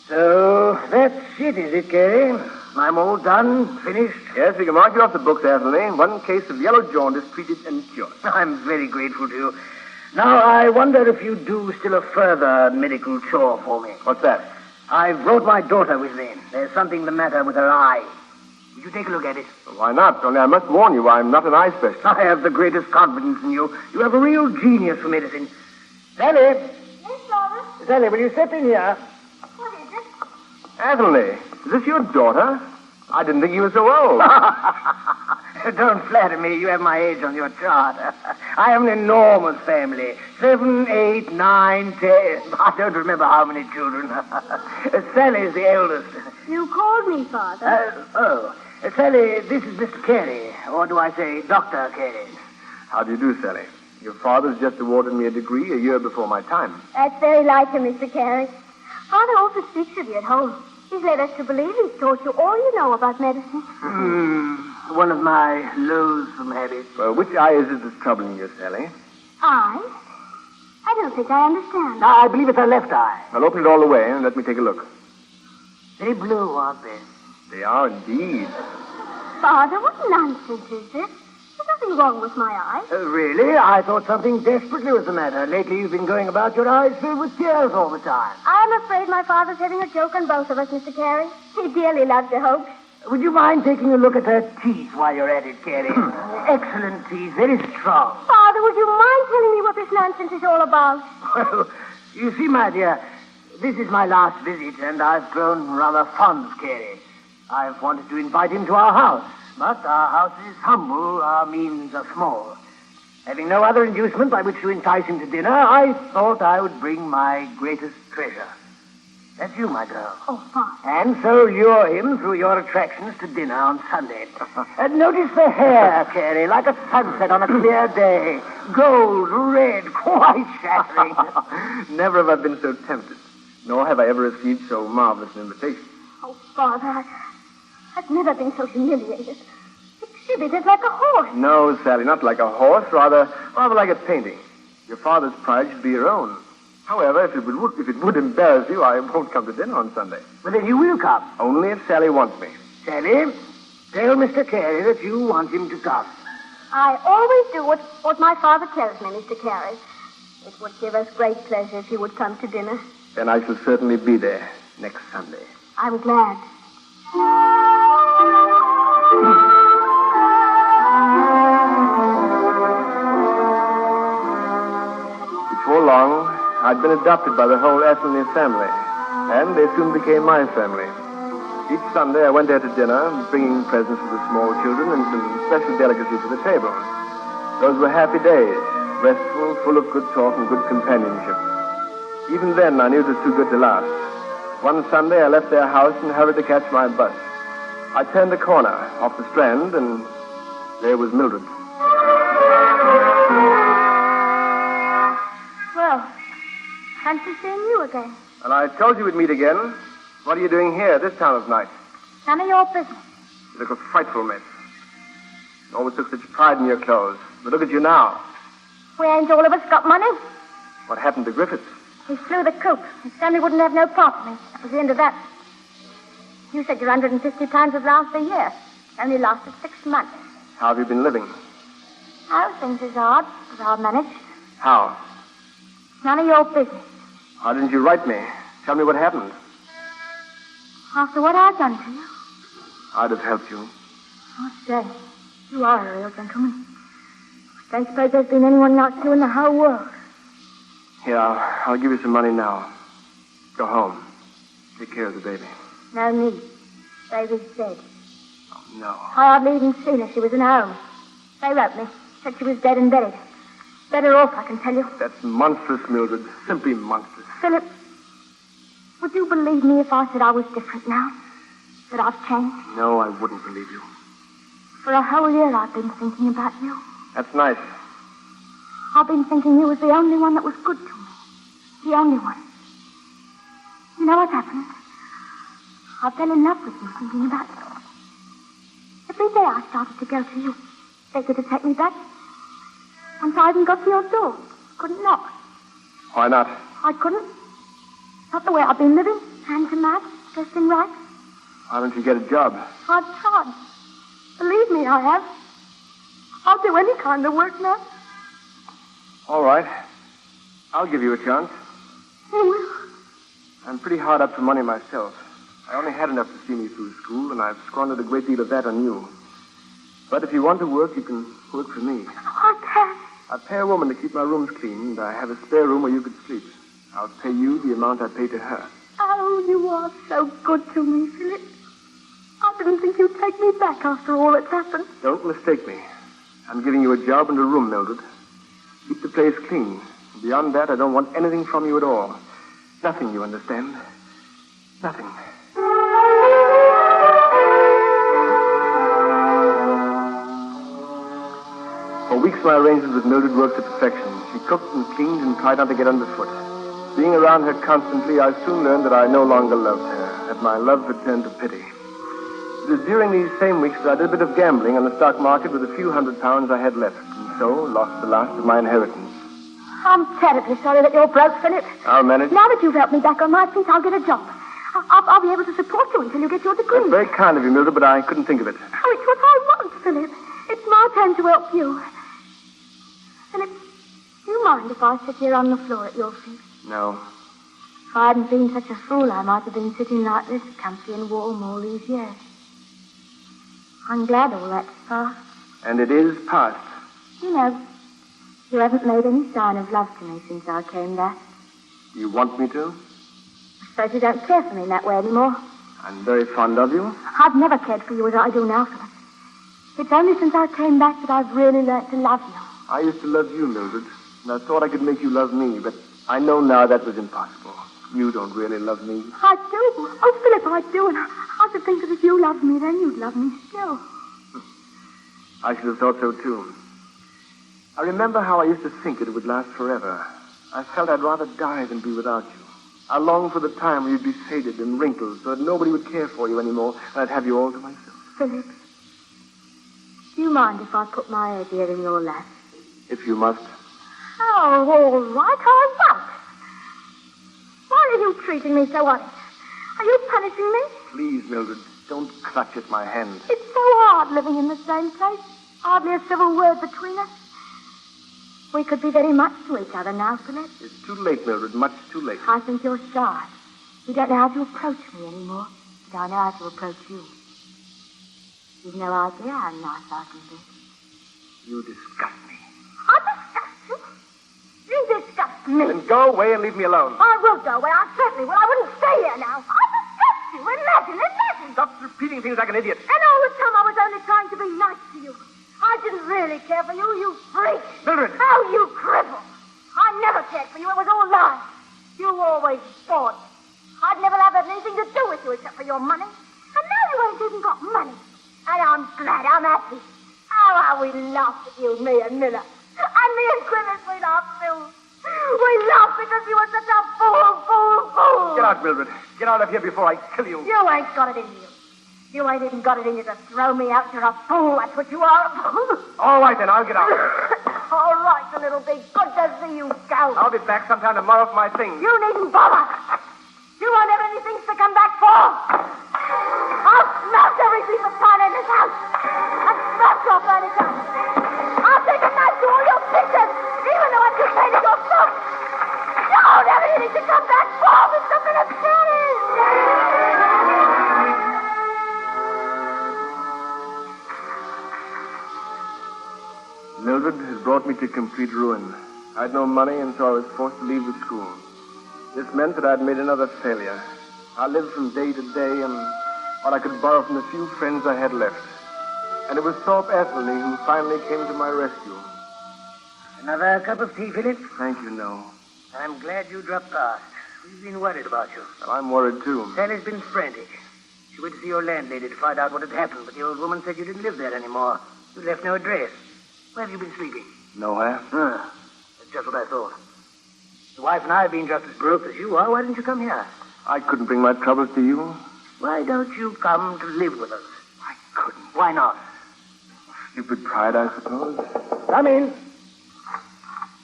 So, that's it, is it, Carey? I'm all done, finished? Yes, we can mark you off the books, Athelney. One case of yellow jaundice treated and cured. I'm very grateful to you. Now, I wonder if you'd do still a further medical chore for me. What's that? I've brought my daughter with me. There's something the matter with her eye. Will you take a look at it? Well, why not? Only I must warn you, I'm not an eye specialist. I have the greatest confidence in you. You have a real genius for medicine. Sally! Yes, Father? Sally, will you step in here? What is it? Athelney, is this your daughter? I didn't think you were so old. Don't flatter me. You have my age on your chart. I have an enormous family. 7, 8, 9, 10. I don't remember how many children. Sally's the eldest. You called me, Father. Sally, this is Mr. Carey. Or do I say Dr. Carey? How do you do, Sally? Your father's just awarded me a degree a year before my time. That's very like him, Mr. Carey. Father also speaks of you at home. He's led us to believe he's taught you all you know about medicine. One of my loathsome habits. Well, which eye is it that's troubling you, Sally? I don't think I understand. I believe it's her left eye. I'll open it all the way and let me take a look. Very blue, aren't they? They are indeed. Father, what nonsense is this? There's nothing wrong with my eye. Really? I thought something desperately was the matter. Lately you've been going about your eyes filled with tears all the time. I'm afraid my father's having a joke on both of us, Mr. Carey. He dearly loves to hoax. Would you mind taking a look at her teeth while you're at it, Carey? Excellent teeth, very strong. Father, would you mind telling me what this nonsense is all about? Well, you see, my dear, this is my last visit, and I've grown rather fond of Carey. I've wanted to invite him to our house, but our house is humble, our means are small. Having no other inducement by which to entice him to dinner, I thought I would bring my greatest treasure. That's you, my girl. Oh, Father. And so lure him through your attractions to dinner on Sunday. And notice the hair, Carey, like a sunset on a clear day. Gold, red, quite shattering. Never have I been so tempted, nor have I ever received so marvelous an invitation. Oh, Father, I've never been so humiliated. Exhibited like a horse. No, Sally, not like a horse, rather like a painting. Your father's pride should be your own. However, if it would embarrass you, I won't come to dinner on Sunday. Well, then you will come. Only if Sally wants me. Sally, tell Mr. Carey that you want him to come. I always do what my father tells me, Mr. Carey. It would give us great pleasure if you would come to dinner. Then I shall certainly be there next Sunday. I'm glad. Before long, I'd been adopted by the whole Athelney family, and they soon became my family. Each Sunday I went there to dinner, bringing presents for the small children and some special delicacies to the table. Those were happy days, restful, full of good talk and good companionship. Even then, I knew it was too good to last. One Sunday, I left their house and hurried to catch my bus. I turned the corner off the Strand, and there was Mildred. Well, fancy seeing you again. And I told you we'd meet again. What are you doing here this time of night? None of your business. You look a frightful mess. You always took such pride in your clothes. But look at you now. We ain't all of us got money. What happened to Griffiths? He flew the coop. His family wouldn't have no part in me. That was the end of that. You said your £150 would last a year. Only lasted 6 months. How have you been living? Oh, things is hard, but I'll manage. How? None of your business. Why didn't you write me? Tell me what happened. After what I've done to you. I'd have helped you. Oh, say, you are a real gentleman. I don't suppose there's been anyone like you in the whole world. Here, I'll give you some money now. Go home. Take care of the baby. No need. Baby's dead. Oh, no. I hardly even seen her. She was in home. They wrote me. Said she was dead and buried. Better off, I can tell you. That's monstrous, Mildred. Simply monstrous. Philip, would you believe me if I said I was different now? That I've changed? No, I wouldn't believe you. For a whole year I've been thinking about you. That's nice. I've been thinking you was the only one that was good to me. The only one. You know what happened? I fell in love with you thinking about you. Every day I started to go to you. Begged you to take me back. Once I even got to your door. Couldn't knock. Why not? I couldn't. Not the way I've been living. Hand to mouth. Dressing right. Why don't you get a job? I've tried. Believe me, I have. I'll do any kind of work now. All right. I'll give you a chance. You will. I'm pretty hard up for money myself. I only had enough to see me through school, and I've squandered a great deal of that on you. But if you want to work, you can work for me. I can't. I pay a woman to keep my rooms clean, and I have a spare room where you could sleep. I'll pay you the amount I pay to her. Oh, you are so good to me, Philip. I didn't think you'd take me back after all that's happened. Don't mistake me. I'm giving you a job and a room, Mildred. Keep the place clean. Beyond that, I don't want anything from you at all. Nothing, you understand? Nothing. For weeks, my arrangements with Mildred worked to perfection. She cooked and cleaned and tried not to get underfoot. Being around her constantly, I soon learned that I no longer loved her, that my love had turned to pity. It was during these same weeks that I did a bit of gambling on the stock market with a few £100s I had left, and so lost the last of my inheritance. I'm terribly sorry that you're broke, Philip. I'll manage. Now that you've helped me back on my feet, I'll get a job. I'll be able to support you until you get your degree. That's very kind of you, Mildred, but I couldn't think of it. Oh, it's what I want, Philip. It's my turn to help you. Philip, do you mind if I sit here on the floor at your feet? No. If I hadn't been such a fool, I might have been sitting like this, comfy and warm all these years. I'm glad all that's past. And it is past. You know, you haven't made any sign of love to me since I came back. You want me to? I suppose you don't care for me in that way anymore. I'm very fond of you. I've never cared for you as I do now, Philip. It's only since I came back that I've really learnt to love you. I used to love you, Mildred, and I thought I could make you love me, but I know now that was impossible. You don't really love me. I do. Oh, Philip, I do. And I should think that if you loved me, then you'd love me still. I should have thought so, too. I remember how I used to think it would last forever. I felt I'd rather die than be without you. I longed for the time when you'd be faded and wrinkled so that nobody would care for you anymore, and I'd have you all to myself. Philip, do you mind if I put my head here in your lap? If you must. Oh, all right, I won't. Why are you treating me so honest? Are you punishing me? Please, Mildred, don't clutch at my hand. It's so hard living in the same place. Hardly a civil word between us. We could be very much to each other now, Philip. It's too late, Mildred, much too late. I think you're shy. You don't know how to approach me anymore, but I know how to approach you. You've no idea how nice I can be. You disgust me. I disgust you? You disgust me. Then go away and leave me alone. I will go away. I certainly will. I wouldn't stay here now. I disgust you. Imagine. Stop repeating things like an idiot. And all the time I was only trying to be nice to you. I didn't really care for you, you freak. Mildred. Oh, you cripple. I never cared for you. It was all lies. You always thought. I'd never have had anything to do with you except for your money. And now you ain't even got money. And I'm glad, I'm happy. Oh, how we laughed at you, me and Miller. And me and Griffiths, we laughed too. We laughed because you were such a fool. Get out, Mildred. Get out of here before I kill you. You ain't got it in you. You ain't even got it in you to throw me out. You're a fool, that's what you are, a fool. All right, then, I'll get out. All right, you little big. Good to see you go. I'll be back sometime tomorrow for my things. You needn't bother. You won't have any things to come back for. I'll smash every piece of china in this house. And smash your furniture. I'll take a knife to all your pictures, even though I've just painted your stuff. You won't have anything to come back for, Mr. Phillips. Mildred has brought me to complete ruin. I had no money, and so I was forced to leave the school. This meant that I'd made another failure. I lived from day to day on what I could borrow from the few friends I had left. And it was Thorpe Athelney who finally came to my rescue. Another cup of tea, Philip? Thank you, no. I'm glad you dropped past. We've been worried about you. Well, I'm worried, too. Sally's been frantic. She went to see your landlady to find out what had happened, but the old woman said you didn't live there anymore. You left no address. Where have you been sleeping? Nowhere. That's just what I thought. Your wife and I have been just as broke as you are. Why didn't you come here? I couldn't bring my troubles to you. Why don't you come to live with us? I couldn't. Why not? Stupid pride, I suppose. Come in.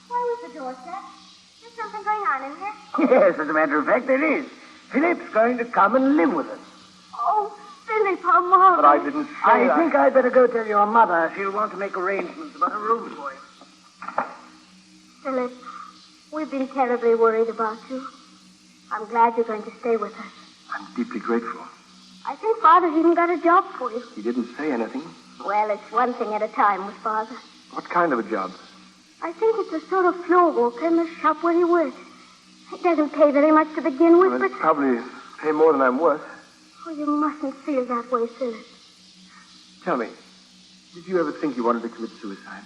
Why was the door shut? There's something going on in here. Yes, as a matter of fact, there is. Philip's going to come and live with us. Oh, Philip, how marvelous. But I didn't say I think I'd better go tell your mother. She'll want to make arrangements about a room for you. Philip, we've been terribly worried about you. I'm glad you're going to stay with us. I'm deeply grateful. I think Father's even got a job for you. He didn't say anything. Well, it's one thing at a time with Father. What kind of a job? I think it's a sort of floor walker in the shop where he works. It doesn't pay very much to begin with, Well, but... it'd probably pay more than I'm worth. Oh, you mustn't feel that way, Philip. Tell me, did you ever think you wanted to commit suicide?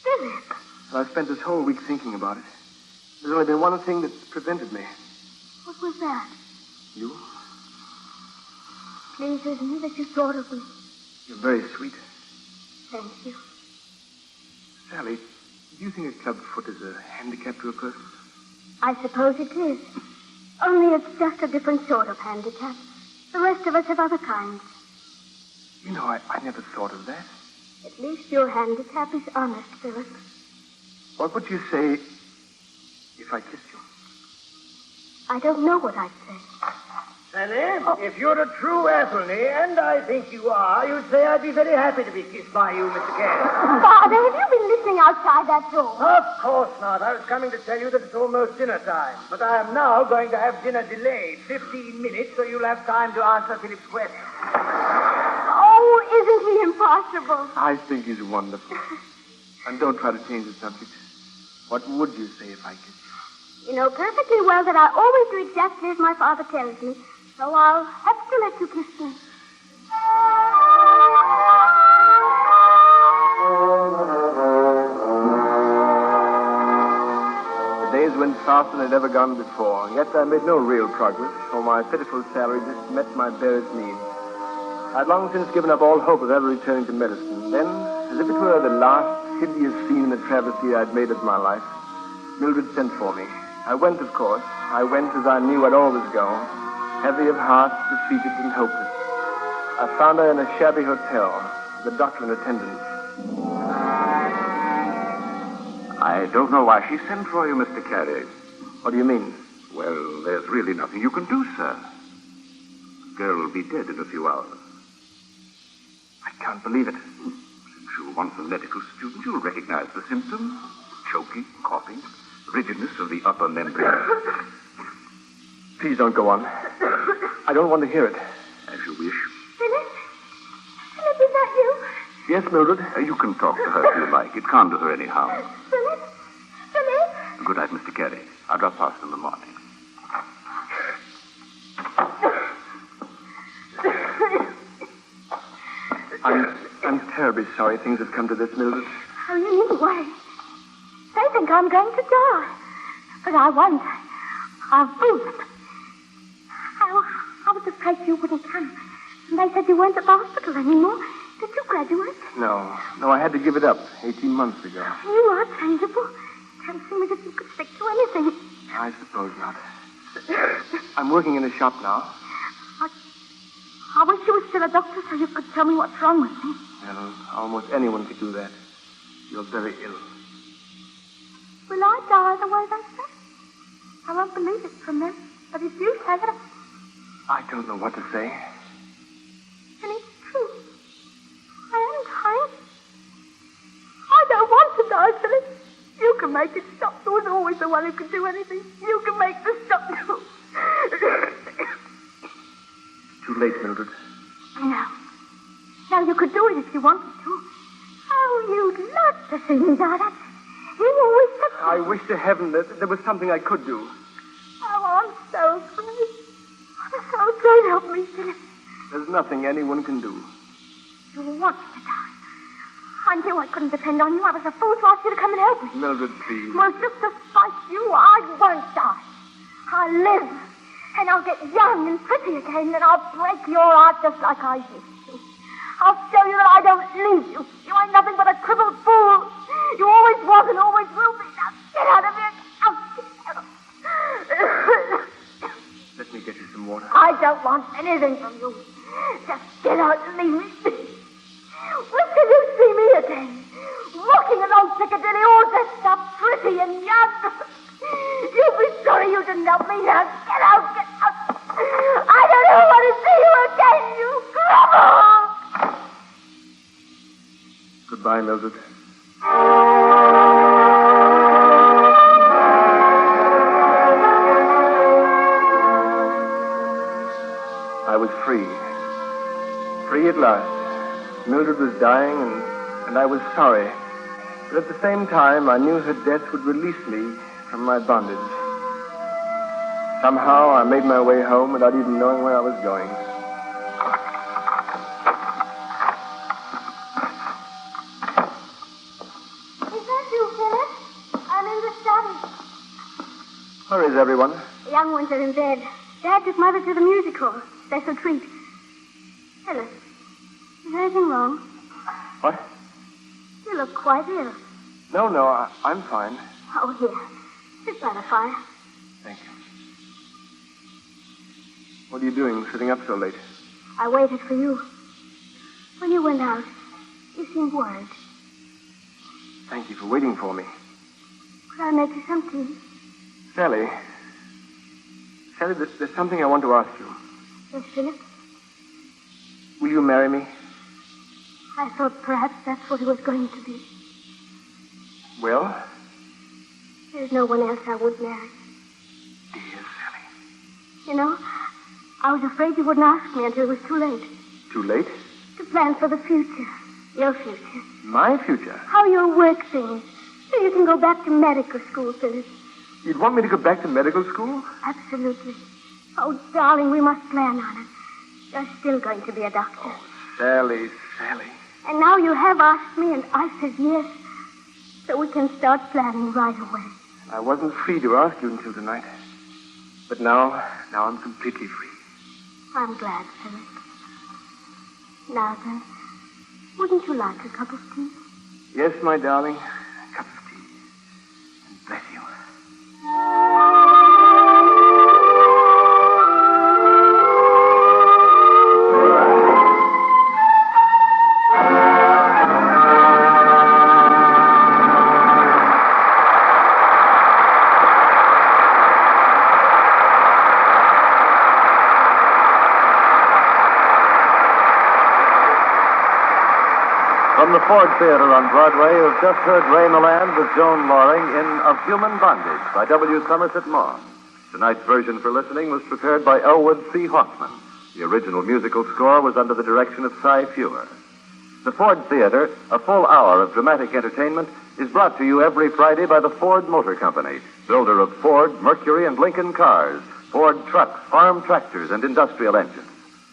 Philip! Well, I spent this whole week thinking about it. There's only been one thing that's prevented me. What was that? You? Pleases me that you thought of me. You're very sweet. Thank you. Sally, do you think a club foot is a handicap to a person? I suppose it is. Only it's just a different sort of handicap. The rest of us have other kinds. You know, I never thought of that. At least your handicap is honest, Philip. What would you say if I kissed you? I don't know what I'd say. Sally, if you're a true Athelney, and I think you are, you'd say I'd be very happy to be kissed by you, Mr. Cass. Father, have you been listening outside that door? Of course not. I was coming to tell you that it's almost dinner time. But I am now going to have dinner delayed 15 minutes, so you'll have time to answer Philip's question. Oh, isn't he impossible? I think he's wonderful. And don't try to change the subject. What would you say if I kissed you? You know perfectly well that I always do exactly as my father tells me. So I'll have to let you kiss me. The days went faster than they'd ever gone before, and yet I made no real progress, for my pitiful salary just met my barest needs. I'd long since given up all hope of ever returning to medicine. Then, as if it were the last hideous scene in the travesty I'd made of my life, Mildred sent for me. I went, of course. I went as I knew I'd always go, heavy of heart, defeated and hopeless. I found her in a shabby hotel, the doctor in attendance. I don't know why she sent for you, Mr. Carey. What do you mean? Well, there's really nothing you can do, sir. The girl will be dead in a few hours. I can't believe it. Since you're once a medical student, you'll recognize the symptoms. Choking, coughing, rigidness of the upper membrane. Please don't go on. I don't want to hear it. As you wish. Philip? Philip, is that you? Yes, Mildred? You can talk to her if you like. It can't do her any harm. Philip? Philip? Good night, Mr. Carey. I'll drop past in the morning. I'm terribly sorry things have come to this, Mildred. Oh, you needn't worry. They think I'm going to die. But I won't. I'll prove it. I was afraid you wouldn't come. And they said you weren't at the hospital anymore. Did you graduate? No, I had to give it up 18 months ago. You are changeable. Don't seem as if you could stick to anything. I suppose not. I'm working in a shop now. I wish you were still a doctor so you could tell me what's wrong with me. Well, almost anyone could do that. You're very ill. Will I die the way they say? I won't believe it from them. But if you say it, I don't know what to say. then it's true. I am dying. I don't want to die, Philip. You can make it stop. You was always the one who could do anything. You can make this stop. Too late, Mildred. No. No, you could do it if you wanted to. Oh, you'd love to see me die. You always said... I wish to heaven that there was something I could do. Oh, I'm so afraid. I'm so afraid. Help me, Philip. There's nothing anyone can do. You want me to die. I knew I couldn't depend on you. I was a fool to ask you to come and help me. Mildred, please. Well, just to spite you, I won't die. I'll live. And I'll get young and pretty again, and I'll break your heart just like I used to. I'll show you that I don't need you. You ain't nothing but a crippled fool. You always was and always will be. Now get out of here. Now get out. Let me get you some water. I don't want anything from you. Just get out and leave me be. When can you see me again? Walking along Piccadilly all dressed up pretty and young. You'll be sorry you didn't help me. Now get out, get out. I don't want to see you again, you cripple. Goodbye, Mildred. I was free. Free at last. Mildred was dying, and I was sorry. But at the same time, I knew her death would release me from my bondage. Somehow, I made my way home without even knowing where I was going. Is that you, Philip? I'm in the study. Where is everyone? The young ones are in bed. Dad took Mother to the music hall. Special treat. Philip, is there anything wrong? What? You look quite ill. No, I'm fine. Oh, here. Sit by the fire. Thank you. What are you doing, sitting up so late? I waited for you. When you went out, you seemed worried. Thank you for waiting for me. Could I make you some tea? Sally, there's something I want to ask you. Yes, Philip? Will you marry me? I thought perhaps that's what it was going to be. Well? There's no one else I would marry. Dear Sally. You know, I was afraid you wouldn't ask me until it was too late. Too late? To plan for the future. Your future. My future? How you'll work things. So you can go back to medical school, Philip. You'd want me to go back to medical school? Absolutely. Oh, darling, we must plan on it. You're still going to be a doctor. Oh, Sally. And now you have asked me, and I said yes. So we can start planning right away. I wasn't free to ask you until tonight. But now I'm completely free. I'm glad, Philip. Now then, wouldn't you like a cup of tea? Yes, my darling. A cup of tea. And bless you. From the Ford Theater on Broadway, you've just heard Ray Milland with Joan Loring in Of Human Bondage by W. Somerset Maugham. Tonight's version for listening was prepared by Elwood C. Hoffman. The original musical score was under the direction of Cy Feuer. The Ford Theater, a full hour of dramatic entertainment, is brought to you every Friday by the Ford Motor Company, builder of Ford, Mercury, and Lincoln cars, Ford trucks, farm tractors, and industrial engines.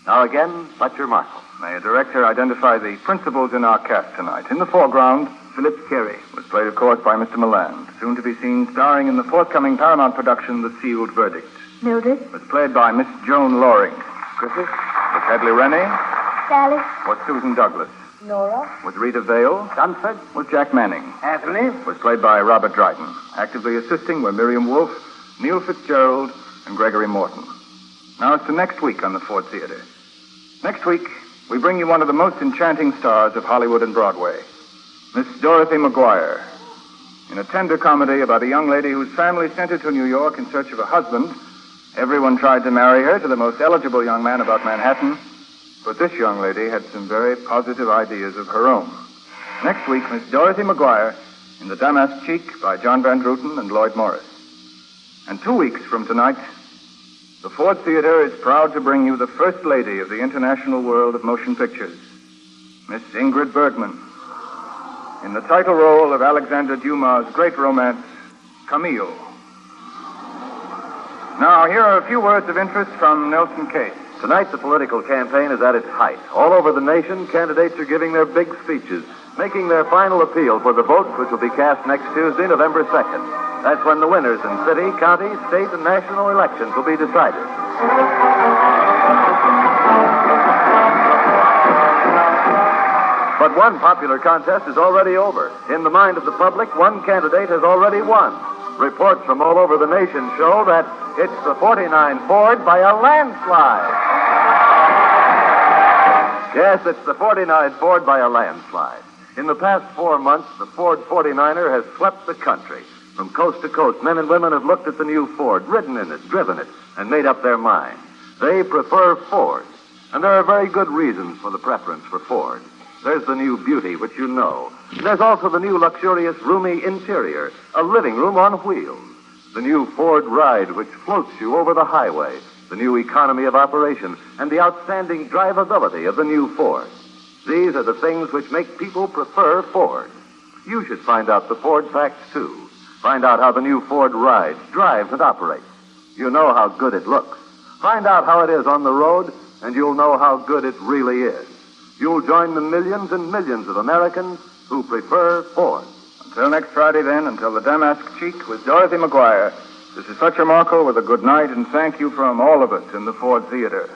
Now again, Fletcher Marshall. May a director identify the principals in our cast tonight. In the foreground, Philip Carey was played, of course, by Mr. Milland, soon to be seen starring in the forthcoming Paramount production, The Sealed Verdict. Mildred? Was played by Miss Joan Loring. Griffith? Was Hedley Rennie? Sally. Was Susan Douglas? Nora. Was Rita Vale? Dunford. Was Jack Manning? Anthony. Was played by Robert Dryden. Actively assisting were Miriam Wolfe, Neil Fitzgerald, and Gregory Morton. Now it's to next week on the Ford Theater. Next week, we bring you one of the most enchanting stars of Hollywood and Broadway, Miss Dorothy McGuire. In a tender comedy about a young lady whose family sent her to New York in search of a husband, everyone tried to marry her to the most eligible young man about Manhattan, but this young lady had some very positive ideas of her own. Next week, Miss Dorothy McGuire in The Damask Cheek by John Van Druten and Lloyd Morris. And 2 weeks from tonight, the Ford Theater is proud to bring you the First Lady of the international world of motion pictures, Miss Ingrid Bergman, in the title role of Alexander Dumas' great romance, Camille. Now, here are a few words of interest from Nelson Case. Tonight, the political campaign is at its height. All over the nation, candidates are giving their big speeches, making their final appeal for the votes which will be cast next Tuesday, November 2nd. That's when the winners in city, county, state, and national elections will be decided. But one popular contest is already over. In the mind of the public, one candidate has already won. Reports from all over the nation show that it's the 49 Ford by a landslide. Yes, it's the 49 Ford by a landslide. In the past 4 months, the Ford 49er has swept the country. From coast to coast, men and women have looked at the new Ford, ridden in it, driven it, and made up their mind. They prefer Ford. And there are very good reasons for the preference for Ford. There's the new beauty, which you know. There's also the new luxurious, roomy interior, a living room on wheels. The new Ford Ride, which floats you over the highway. The new economy of operation, and the outstanding drivability of the new Ford. These are the things which make people prefer Ford. You should find out the Ford facts, too. Find out how the new Ford rides, drives, and operates. You know how good it looks. Find out how it is on the road, and you'll know how good it really is. You'll join the millions and millions of Americans who prefer Ford. Until next Friday, then, until The Damask Cheek with Dorothy McGuire, this is Fletcher Markle with a good night and thank you from all of us in the Ford Theater.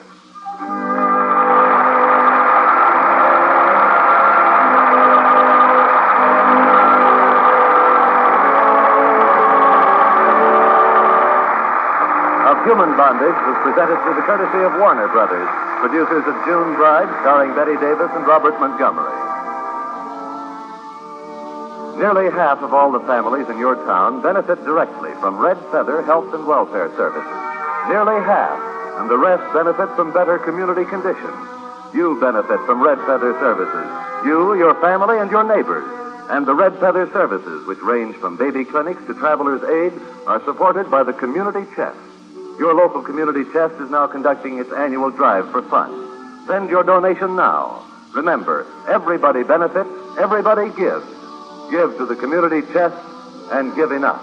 Human Bondage was presented through the courtesy of Warner Brothers, producers of June Bride, starring Betty Davis and Robert Montgomery. Nearly half of all the families in your town benefit directly from Red Feather Health and Welfare Services. Nearly half, and the rest benefit from better community conditions. You benefit from Red Feather Services. You, your family, and your neighbors. And the Red Feather Services, which range from baby clinics to traveler's aid, are supported by the Community Chest. Your local community chest is now conducting its annual drive for fun. Send your donation now. Remember, everybody benefits, everybody gives. Give to the community chest and give enough.